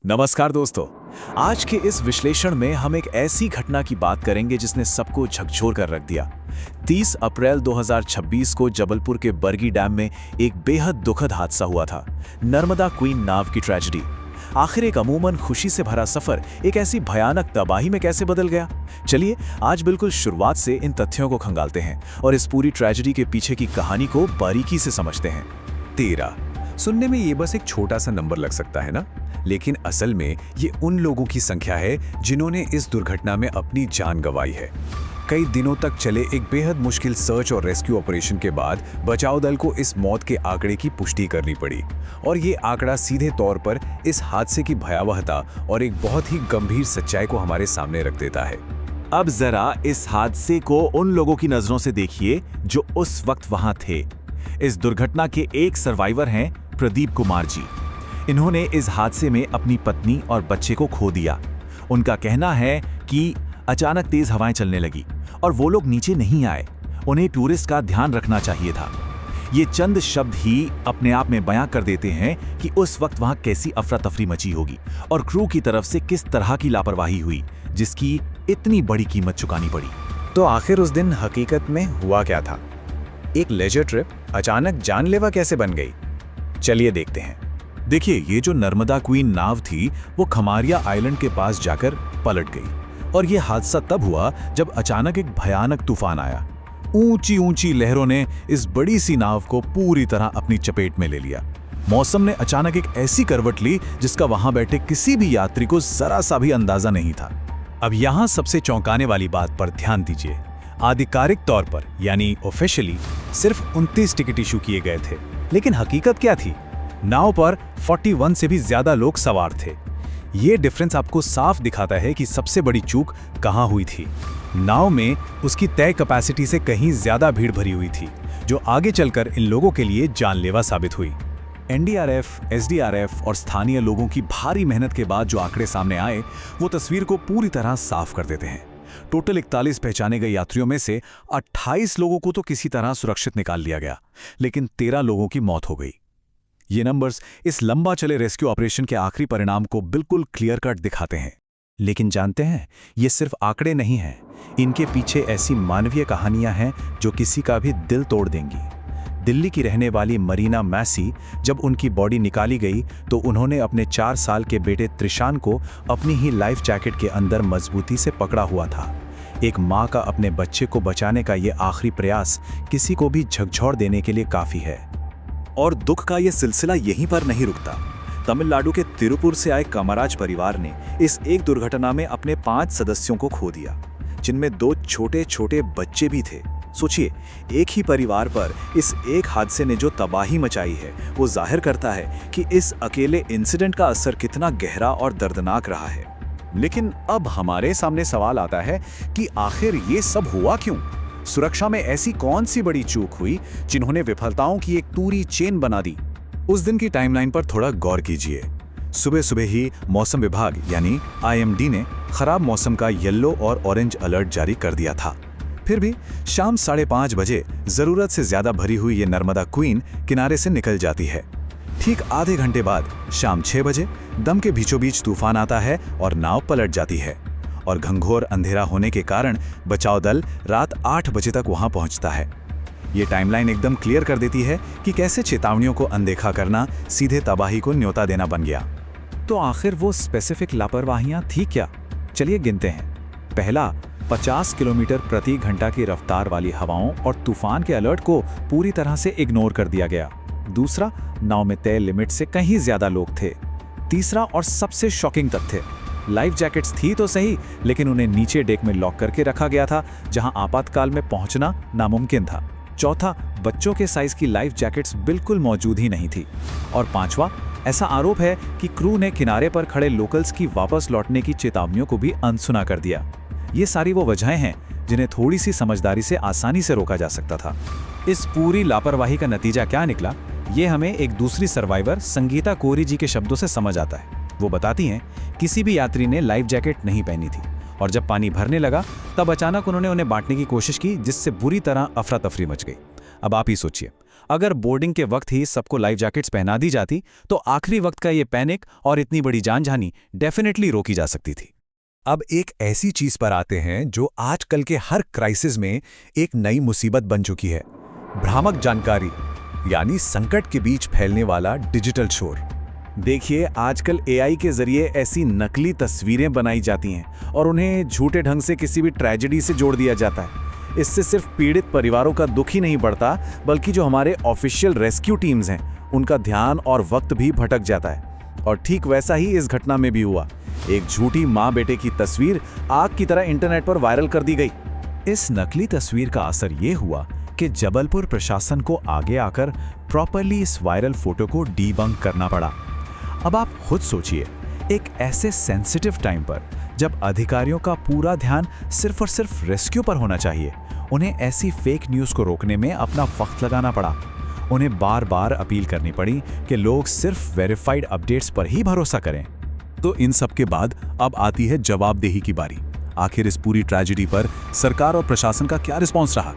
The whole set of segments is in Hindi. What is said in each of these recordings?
नमस्कार दोस्तों। आज के इस विश्लेषण में हम एक ऐसी घटना की बात करेंगे जिसने सबको झकझोर कर रख दिया। 30 अप्रैल 2026 को जबलपुर के बरगी डैम में एक बेहद दुखद हादसा हुआ था। नर्मदा क्वीन नाव की ट्रेजेडी। आखिर एक अमूमन खुशी से भरा सफर एक ऐसी भयानक तबाही में कैसे बदल गया? चलिए आज बिल्कुल शुरुआत से इन तथ्यों को खंगालते हैं और इस पूरी ट्रेजेडी के पीछे की कहानी को बारीकी से समझते हैं। 13 सुनने में ये बस एक छोटा सा नंबर लग सकता है ना, लेकिन असल में ये उन लोगों की संख्या है जिन्होंने इस दुर्घटना में अपनी जान गंवाई है। कई दिनों तक चले एक बेहद मुश्किल सर्च और रेस्क्यू ऑपरेशन के बाद बचाव दल को इस मौत के आंकड़े की पुष्टि करनी पड़ी और ये आंकड़ा सीधे तौर पर इस हादसे की भयावहता और एक बहुत ही गंभीर सच्चाई को हमारे सामने रख देता है। अब जरा इस हादसे को उन लोगों की नजरों से देखिए जो उस वक्त वहां थे। इस दुर्घटना के एक सर्वाइवर हैं प्रदीप कुमार जी। इन्होंने इस हादसे में अपनी पत्नी और बच्चे को खो दिया। उनका कहना है कि अचानक तेज हवाएं चलने लगी और वो लोग नीचे नहीं आए। उन्हें टूरिस्ट का ध्यान रखना चाहिए था। ये चंद शब्द ही अपने आप में बयां कर देते हैं कि उस वक्त वहां कैसी अफरा तफरी मची होगी और क्रू की तरफ से किस तरह की लापरवाही हुई जिसकी इतनी बड़ी कीमत चुकानी पड़ी। तो आखिर उस दिन हकीकत में हुआ क्या था? एक लेजर ट्रिप अचानक जानलेवा कैसे बन गई? चलिए देखते हैं। देखिए, ये जो नर्मदा क्वीन नाव थी वो खमारिया आइलैंड के पास जाकर पलट गई और ये हादसा तब हुआ जब अचानक एक भयानक तूफान आया। ऊंची ऊंची लहरों ने इस बड़ी सी नाव को पूरी तरह अपनी चपेट में ले लिया। मौसम ने अचानक एक ऐसी करवट ली जिसका वहां बैठे किसी भी यात्री को जरा सा भी अंदाजा नहीं था। अब यहां सबसे चौंकाने वाली बात पर ध्यान दीजिए। आधिकारिक तौर पर यानी ऑफिशियली सिर्फ 29 टिकट इशू किए गए थे, लेकिन हकीकत क्या थी? नाव पर 41 से भी ज्यादा लोग सवार थे। ये डिफरेंस आपको साफ दिखाता है कि सबसे बड़ी चूक कहां हुई थी। नाव में उसकी तय कैपेसिटी से कहीं ज्यादा भीड़ भरी हुई थी, जो आगे चलकर इन लोगों के लिए जानलेवा साबित हुई। एनडीआरएफ, एसडीआरएफ और स्थानीय लोगों की भारी मेहनत के बाद जो आंकड़े सामने आए वो तस्वीर को पूरी तरह साफ कर देते हैं। टोटल 41 पहचाने गए यात्रियों में से 28 लोगों को तो किसी तरह सुरक्षित निकाल लिया गया, लेकिन 13 लोगों की मौत हो गई। ये नंबर्स इस लंबा चले रेस्क्यू ऑपरेशन के आखिरी परिणाम को बिल्कुल क्लियर कट दिखाते हैं। लेकिन जानते हैं, ये सिर्फ आंकड़े नहीं हैं। इनके पीछे ऐसी मानवीय कहानियां हैं जो किसी का भी दिल तोड़ देंगी। दिल्ली की रहने वाली मरीना मैसी, जब उनकी बॉडी निकाली गई तो उन्होंने अपने 4 साल के बेटे त्रिशान को अपनी ही लाइफ जैकेट के अंदर मजबूती से पकड़ा हुआ था। एक माँ का अपने बच्चे को बचाने का ये आखिरी प्रयास किसी को भी झकझोर देने के लिए काफी है। और दुख का ये सिलसिला यहीं पर नहीं रुकता। तमिलनाडु के तिरुपुर से आए कामराज परिवार ने इस एक दुर्घटना में अपने 5 सदस्यों को खो दिया, जिनमें 2 छोटे छोटे बच्चे भी थे। सोचिए, एक ही परिवार पर इस एक हादसे ने जो तबाही मचाई है वो जाहिर करता है कि इस अकेले इंसिडेंट का असर कितना गहरा और दर्दनाक रहा है। लेकिन अब हमारे सामने सवाल आता है कि आखिर ये सब हुआ क्यों? सुरक्षा में ऐसी कौन सी बड़ी चूक हुई जिन्होंने विफलताओं की एक पूरी चेन बना दी? उस दिन की टाइमलाइन पर थोड़ा गौर कीजिए। सुबह सुबह ही मौसम विभाग यानी आईएमडी ने खराब मौसम का येलो और ऑरेंज अलर्ट जारी कर दिया था। फिर भी शाम 5:30 बजे जरूरत से ज्यादा भरी हुई ये नर्मदा क्वीन किनारे से निकल जाती है। ठीक आधे घंटे बाद शाम 6 बजे दम के बीचों बीच तूफान आता है और नाव पलट जाती है और घंघोर अंधेरा होने के कारण बचाव दल रात 8 बजे तक वहां पहुंचता है। ये टाइमलाइन एकदम क्लियर कर देती है कि कैसे चेतावनियों को अनदेखा करना सीधे तबाही को न्योता देना बन गया। तो आखिर वो स्पेसिफिक लापरवाहियां थी क्या? चलिए गिनते हैं। पहला, 50 किलोमीटर प्रति घंटा की रफ्तार वाली हवाओं और तूफान के अलर्ट को पूरी तरह से इग्नोर कर दिया गया। दूसरा, नाव में तय लिमिट से कहीं ज्यादा लोग थे। तीसरा और सबसे शॉकिंग तथ्य, लाइफ जैकेट्स थी तो सही, लेकिन उन्हें नीचे डेक में लॉक करके रखा गया था जहां आपातकाल में पहुंचना नामुमकिन था। चौथा, बच्चों के साइज की लाइफ जैकेट्स बिल्कुल मौजूद ही नहीं थी। और पांचवा, ऐसा आरोप है कि क्रू ने किनारे पर खड़े लोकल्स की वापस लौटने की चेतावनियों को भी अनसुना कर दिया। ये सारी वो वजहें हैं जिन्हें थोड़ी सी समझदारी से आसानी से रोका जा सकता था। इस पूरी लापरवाही का नतीजा क्या निकला, ये हमें एक दूसरी सर्वाइवर संगीता कोरी जी के शब्दों से समझ आता है। वो बताती हैं, किसी भी यात्री ने लाइफ जैकेट नहीं पहनी थी और जब पानी भरने लगा तब अचानक उन्होंने उन्हें बांटने की कोशिश की, जिससे बुरी तरह अफरा तफरी मच गई। अब आप ही सोचिए, अगर बोर्डिंग के वक्त ही सबको लाइफ जैकेट्स पहना दी जाती तो आखिरी वक्त का ये पैनिक और इतनी बड़ी जानहानि डेफिनेटली रोकी जा सकती थी। अब एक ऐसी चीज पर आते हैं जो आजकल के हर क्राइसिस में एक नई मुसीबत बन चुकी है, भ्रामक जानकारी, यानी संकट के बीच फैलने वाला डिजिटल शोर। देखिए, आजकल एआई के जरिए ऐसी नकली तस्वीरें बनाई जाती हैं और उन्हें झूठे ढंग से किसी भी ट्रेजेडी से जोड़ दिया जाता है। इससे सिर्फ पीड़ित परिवारों का दुख ही नहीं बढ़ता, बल्कि जो हमारे ऑफिशियल रेस्क्यू टीम्स हैं उनका ध्यान और वक्त भी भटक जाता है। और ठीक वैसा ही इस घटना में भी हुआ। एक झूठी माँ बेटे की तस्वीर आग की तरह इंटरनेट पर वायरल कर दी गई। इस नकली तस्वीर का असर ये हुआ कि जबलपुर प्रशासन को आगे आकर प्रॉपरली इस वायरल फोटो को डीबंक करना पड़ा। अब आप खुद सोचिए, एक ऐसे सेंसिटिव टाइम पर जब अधिकारियों का पूरा ध्यान सिर्फ और सिर्फ रेस्क्यू पर होना चाहिए, उन्हें ऐसी फेक न्यूज़ को रोकने में अपना वक्त लगाना पड़ा। उन्हें बार बार अपील करनी पड़ी कि लोग सिर्फ वेरीफाइड अपडेट्स पर ही भरोसा करें। तो इन सब के बाद अब आती है जवाबदेही की बारी। आखिर इस पूरी ट्रेजेडी पर सरकार और प्रशासन का क्या रिस्पॉन्स रहा?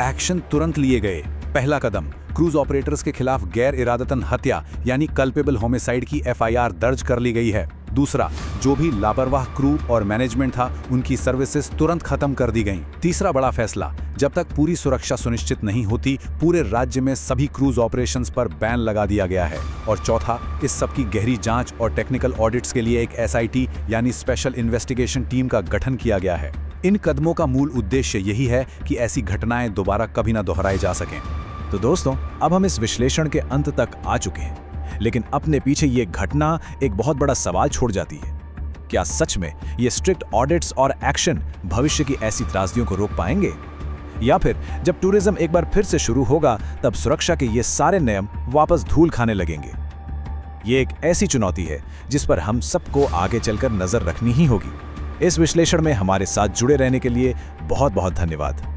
एक्शन तुरंत लिए गए। पहला कदम, क्रूज ऑपरेटर्स के खिलाफ गैर इरादतन हत्या यानी कल्पेबल होमिसाइड की एफआईआर दर्ज कर ली गई है। दूसरा, जो भी लापरवाह क्रू और मैनेजमेंट था उनकी सर्विसेज तुरंत खत्म कर दी गईं। तीसरा बड़ा फैसला, जब तक पूरी सुरक्षा सुनिश्चित नहीं होती पूरे राज्य में सभी क्रूज ऑपरेशंस पर बैन लगा दिया गया है। और चौथा, इस सब की गहरी जांच और टेक्निकल ऑडिट्स के लिए एक एसआईटी यानी स्पेशल इन्वेस्टिगेशन टीम का गठन किया गया है। इन कदमों का मूल उद्देश्य यही है कि ऐसी घटनाएं दोबारा कभी ना दोहराई जा सकें। तो दोस्तों, अब हम इस विश्लेषण के अंत तक आ चुके हैं, लेकिन अपने पीछे ये घटना एक बहुत बड़ा सवाल छोड़ जाती है। क्या सच में ये स्ट्रिक्ट ऑडिट्स और एक्शन भविष्य की ऐसी त्रासदियों को रोक पाएंगे? या फिर जब टूरिज्म एक बार फिर से शुरू होगा तब सुरक्षा के ये सारे नियम वापस धूल खाने लगेंगे? ये एक ऐसी चुनौती है जिस पर हम सबको आगे चलकर नजर रखनी ही होगी। इस विश्लेषण में हमारे साथ जुड़े रहने के लिए बहुत बहुत धन्यवाद।